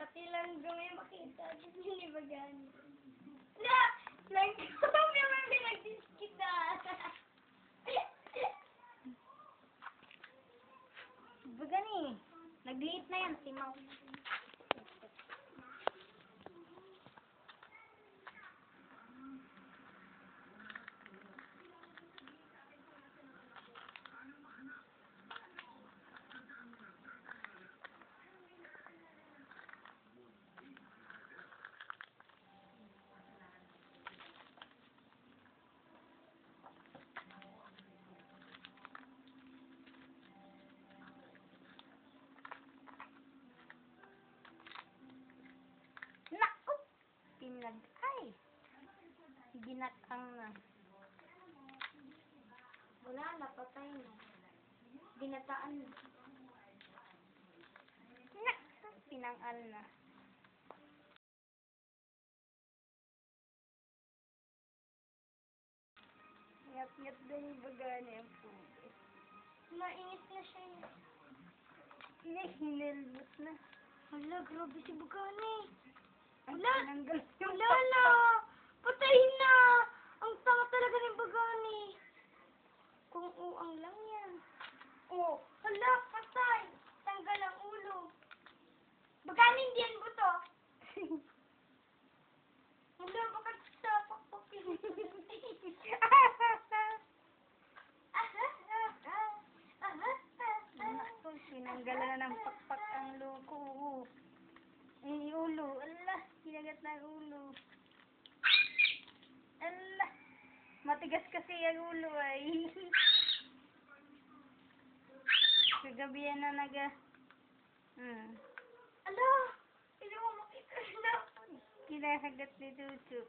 Pati lang gawin makita. Nilibagan. Na! Nag-gawin naman pinag-diskita. Baga ni. Nag-liit na yan si Mau. Naku! Pinag-ay. Ginatang na. Wala na, patay na. Binataan na. Naku! Pinang-al na. Yap-yap din yung baga niya po. Mainit na siya. Hinilbot na. Hala, grabe si Bugani. Ang Wala! tinanggal yung Wala! Patay na! Ang tanga talaga ni Bugani. Kung uang lang yan. Oh, hala, patay! Tanggal ang ulo. Bugani, hindi yan buto. Hala, baka sa pakpakin. Naku, sinanggalan na ng pakpak ang loko. Yung ulo. Ala, kinagat na ang ulo. Ala, matigas kasi ang ulo ay. Kagabi yan na Ala, hindi mo makita na. kinahagat ni Tutu.